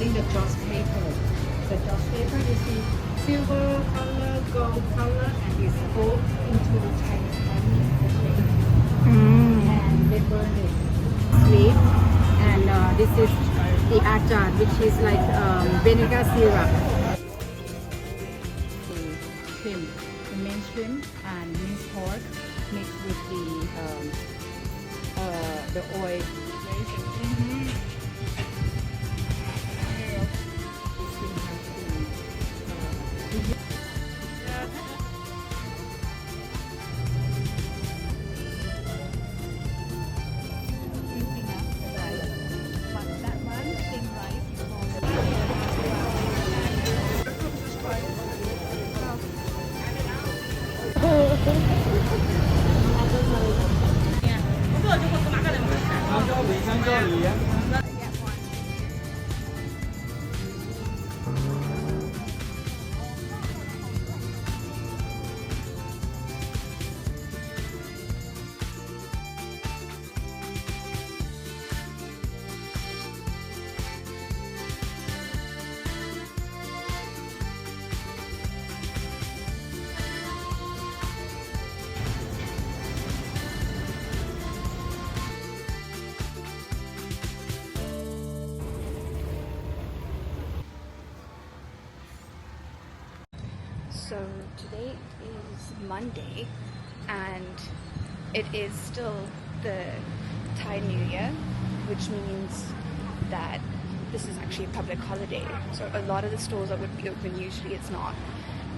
holding the joss paper. The joss paper is the silver color, gold color, and it's gold into Chinese shape. And they burn it sweet. And this is the achar, which is like vinegar syrup. The shrimp, the main shrimp and minced pork mixed with the oil. So today is Monday and it is still the Thai New Year, which means that this is actually a public holiday. So a lot of the stores that would be open, usually it's not.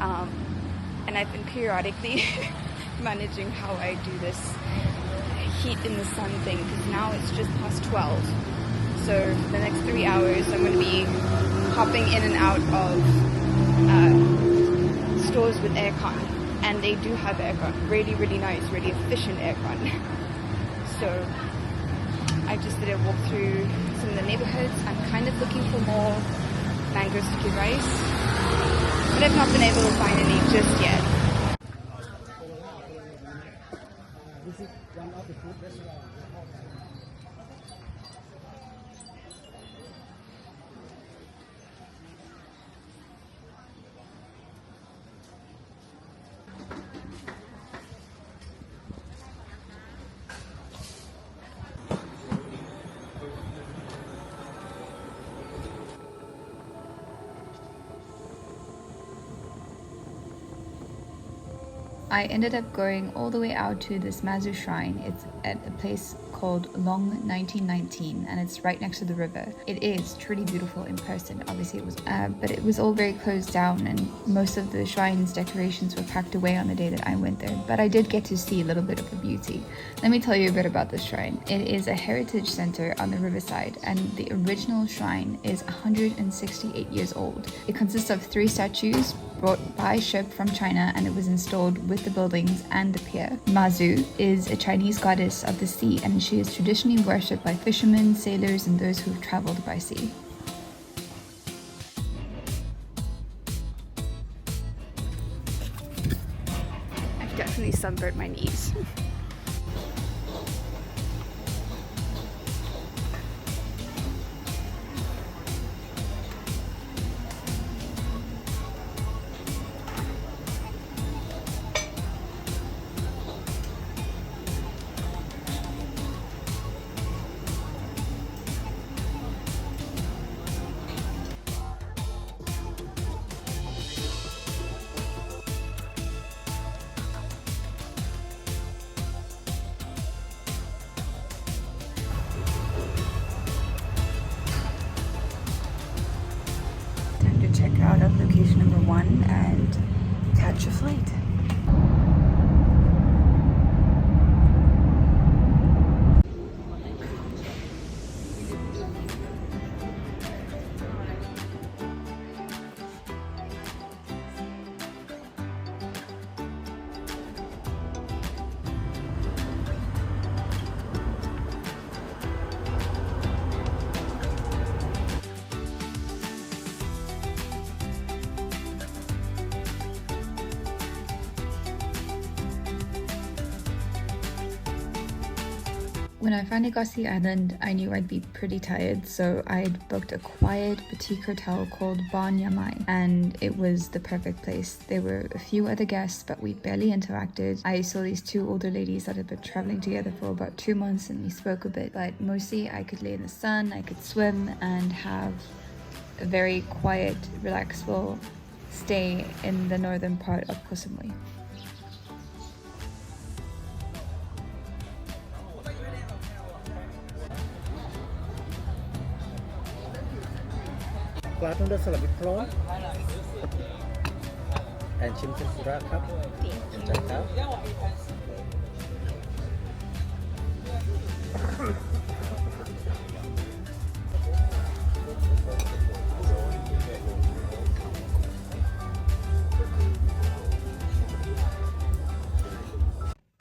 And I've been periodically managing how I do this heat in the sun thing, because now it's just past 12. So for the next 3 hours I'm going to be hopping in and out of stores with aircon, and they do have aircon, really nice, really efficient aircon. So I just did a walk through some of the neighborhoods. I'm kind of looking for more mango sticky rice, but I've not been able to find any just yet. This is one of the food restaurants. I ended up going all the way out to this Mazu shrine. It's at a place called Long 1919 and it's right next to the river. It is truly beautiful in person. Obviously it was, but it was all very closed down and most of the shrine's decorations were packed away on the day that I went there. But I did get to see a little bit of the beauty. Let me tell you a bit about this shrine. It is a heritage center on the riverside and the original shrine is 168 years old. It consists of 3 statues brought by ship from China and it was installed with the buildings and the pier. Mazu is a Chinese goddess of the sea and she is traditionally worshipped by fishermen, sailors, and those who have traveled by sea. I've definitely sunburned my knees. Check out at location number 1 and catch a flight. When I finally got to the island, I knew I'd be pretty tired, so I'd booked a quiet boutique hotel called Bon Yamai, and it was the perfect place. There were a few other guests, but we barely interacted. I saw these two older ladies that had been traveling together for about 2 months, and we spoke a bit, but mostly I could lay in the sun, I could swim, and have a very quiet, relaxful stay in the northern part of Koh Samui. Plat noodle salad with prawn and ชิม tempura ครับ Enjoy ครับ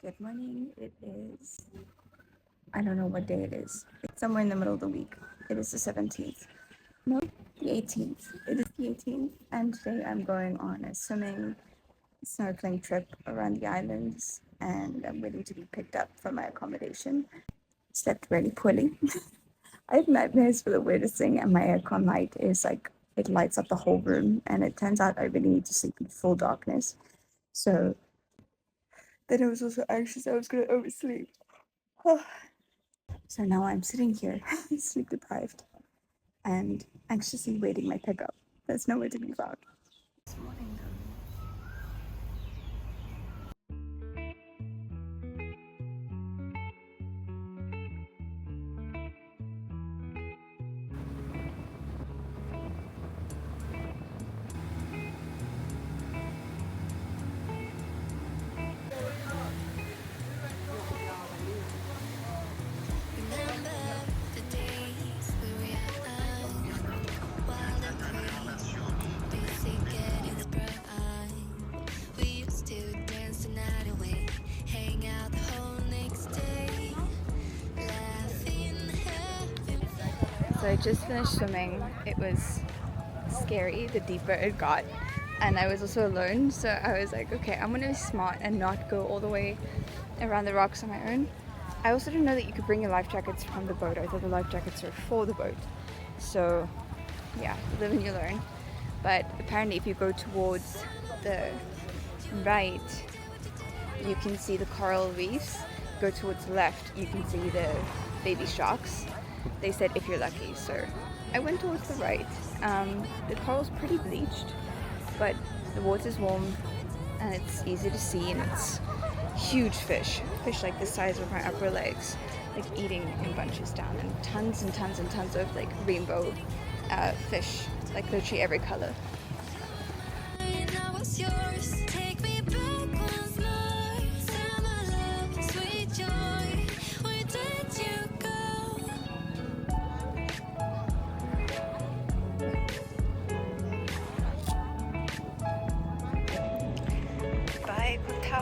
Good morning. It is, I don't know what day it is. It's somewhere in the middle of the week. It is the 17th. No, the 18th. It is the 18th, and today I'm going on a snorkeling trip around the islands, and I'm waiting to be picked up from my accommodation. Slept really poorly. I have nightmares for the weirdest thing, and my aircon light is like, it lights up the whole room, and it turns out I really need to sleep in full darkness. So then I was also anxious I was going to oversleep. So now I'm sitting here, sleep deprived, and anxiously waiting my pickup. There's nowhere to be found. This morning, so I just finished swimming. It was scary the deeper it got, and I was also alone, so I was like, okay, I'm gonna be smart and not go all the way around the rocks on my own. I also didn't know that you could bring your life jackets from the boat. I thought the life jackets were for the boat. So yeah, live and you learn. But apparently if you go towards the right, you can see the coral reefs. Go towards the left, you can see the baby sharks. They said if you're lucky, so I went towards the right. The coral's pretty bleached, but the water's warm and it's easy to see, and it's huge fish like the size of my upper legs, like eating in bunches down, and tons of like rainbow fish, like literally every color.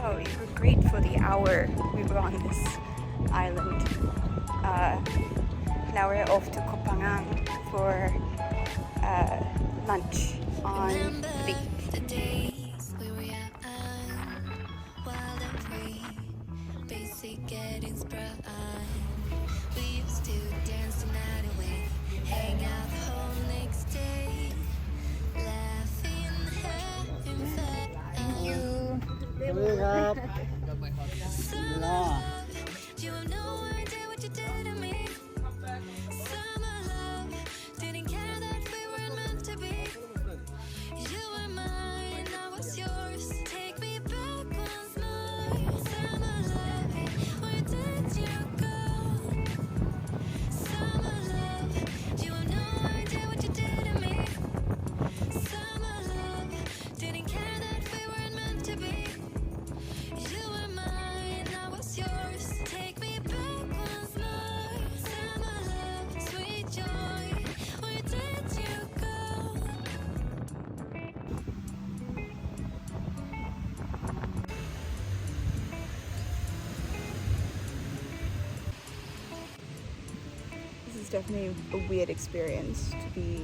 You were great for the hour we were on this island. Now we're off to Kopangang for lunch on the beach. Definitely a weird experience to be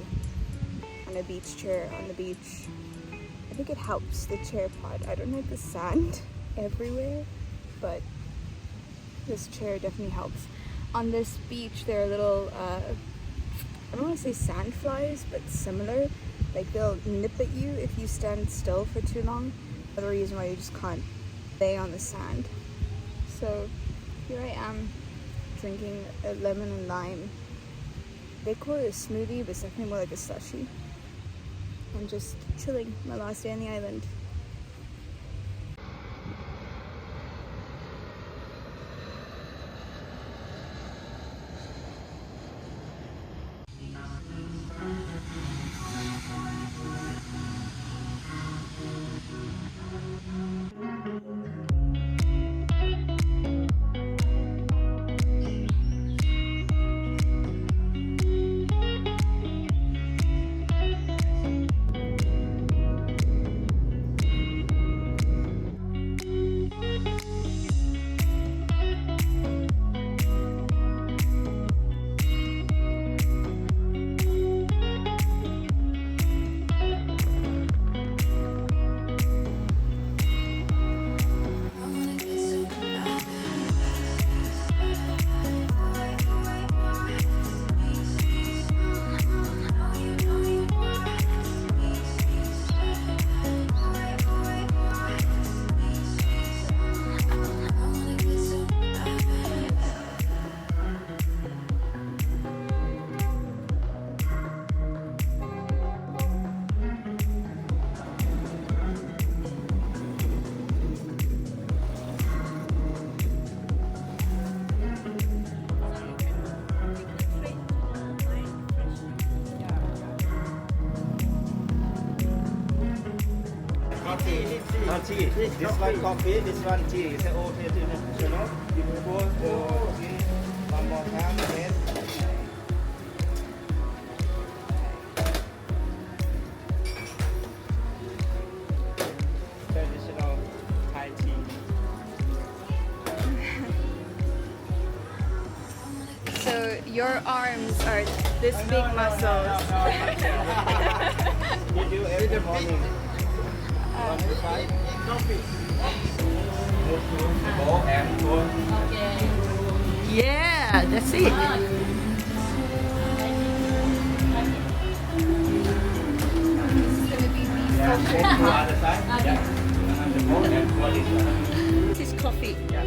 on a beach chair on the beach. I think it helps, the chair part. I don't like the sand everywhere, but this chair definitely helps. on this beach there are little I don't want to say sand flies, but similar. Like they'll nip at you if you stand still for too long. Another reason why you just can't lay on the sand. So here I am drinking a lemon and lime. They call it a smoothie, but it's definitely more like a slushy. I'm just chilling my last day on the island. Tea. This one coffee, this one tea. It's an old traditional. You pour the tea one more time, then. Traditional Thai tea. So your arms are this big muscles. You do every morning. On the side. Coffee. Go and pour. Yeah, that's it. Yeah, then pour other side. Yeah. The more and pour this one. This is coffee. Yeah.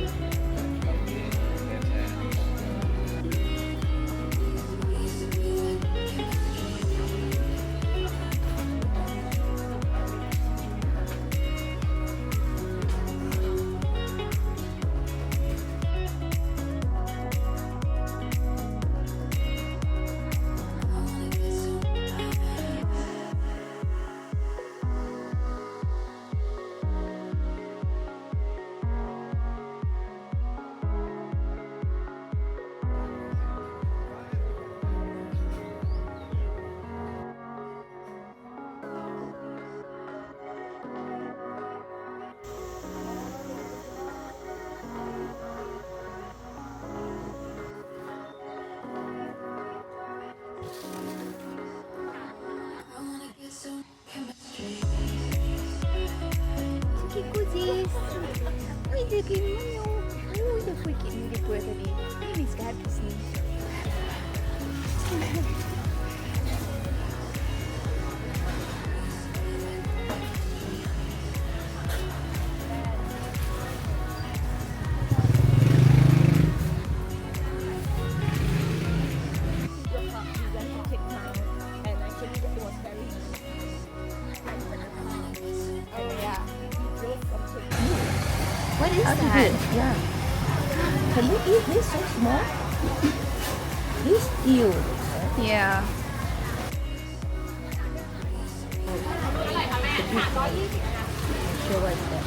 Que cozies. Ui, dia queiminho. Ui, dia foi queiminho depois ali. Ai, mis gatos, né? What is that? Yeah. Can you eat this so small? This eel. Yeah. Sure what's that?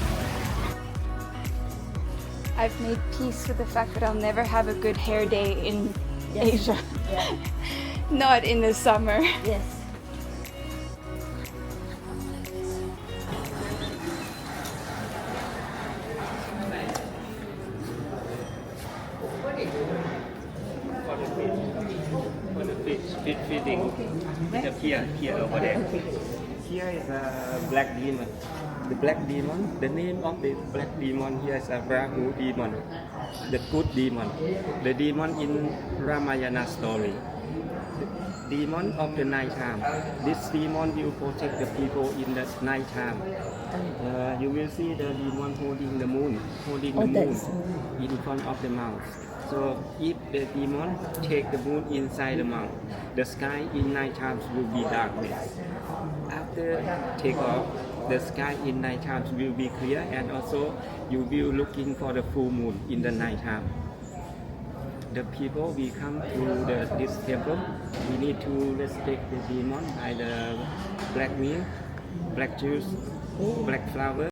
I've made peace with the fact that I'll never have a good hair day in Asia. Yeah. Not in the summer. Yes. For the fish feeding. We have here over there. Here is a black demon. The black demon, the name of the black demon here is a Rahu demon. the good demon. The demon in Ramayana story. The demon of the night time. This demon will protect the people in the night time. You will see the demon holding the moon, that's in front of the mouth. So if the demon take the moon inside the mouth, the sky in night times will be darkness. After take off, the sky in night times will be clear, and also you will looking for the full moon in the night time. The people we come to this temple, we need to respect the demon by the black meat, black juice, black flower.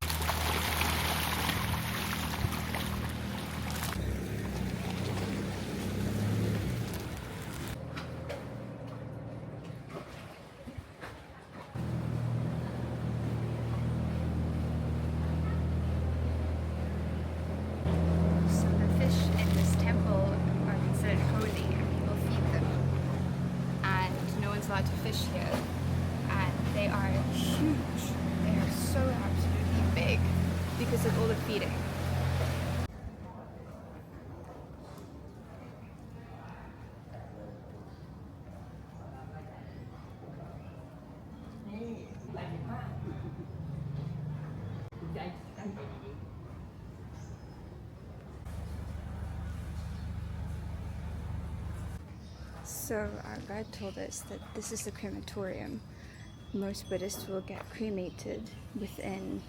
So the fish in this temple are considered holy and people feed them. And no one's allowed to fish here. And they are huge. They are so absolutely big because of all the feeding. So our guide told us that this is the crematorium. Most Buddhists will get cremated within,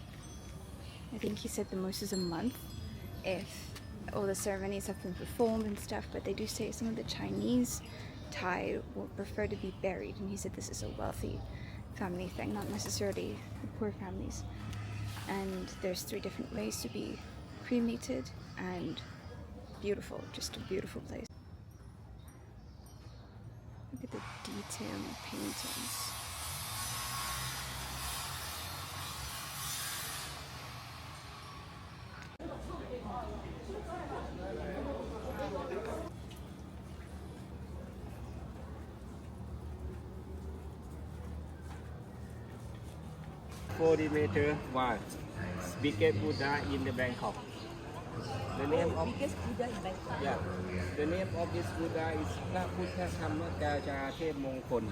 I think he said the most is a month, if all the ceremonies have been performed and stuff, but they do say some of the Chinese, Thai will prefer to be buried, and he said this is a wealthy family thing, not necessarily the poor families. And there's 3 different ways to be cremated, and beautiful, just a beautiful place. Look at the detail in the paintings. $40-meter wide, biggest Buddha in the Bangkok. The name of biggest Buddha in Bangkok. yeah, the name of this Buddha is พระพุทธธรรมกาจาเทพมงคล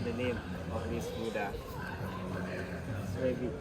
The name of this Buddha. It's very big.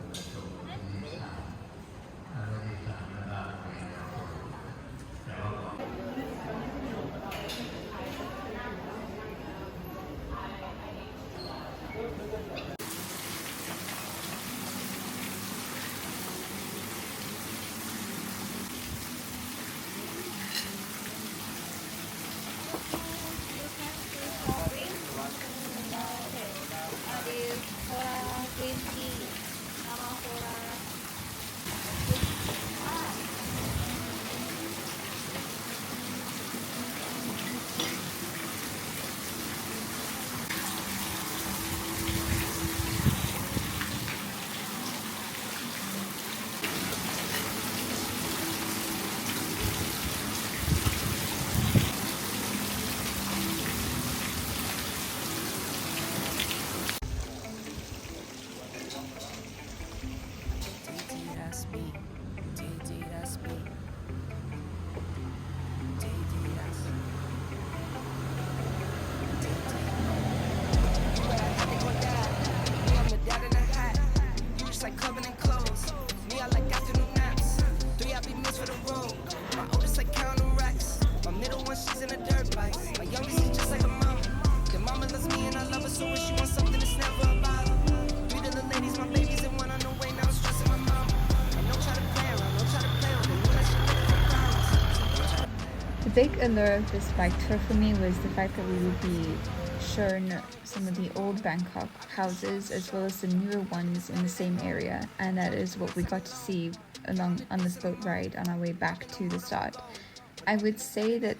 The big allure of this bike tour for me was the fact that we would be shown some of the old Bangkok houses as well as the newer ones in the same area, and that is what we got to see along on this boat ride on our way back to the start. I would say that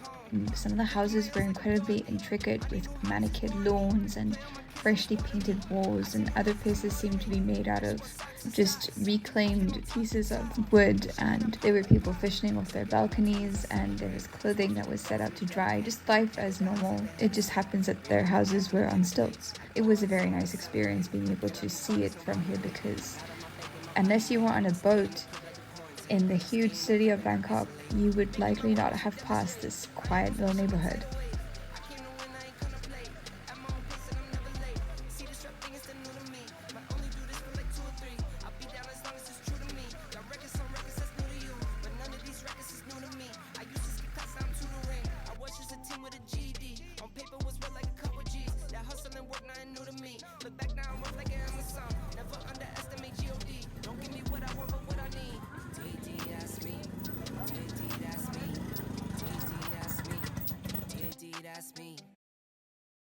some of the houses were incredibly intricate with manicured lawns and freshly painted walls, and other places seemed to be made out of just reclaimed pieces of wood, and there were people fishing off their balconies, and there was clothing that was set out to dry, just life as normal. It just happens that their houses were on stilts. It was a very nice experience being able to see it from here, because unless you were on a boat In the huge city of Bangkok, you would likely not have passed this quiet little neighborhood.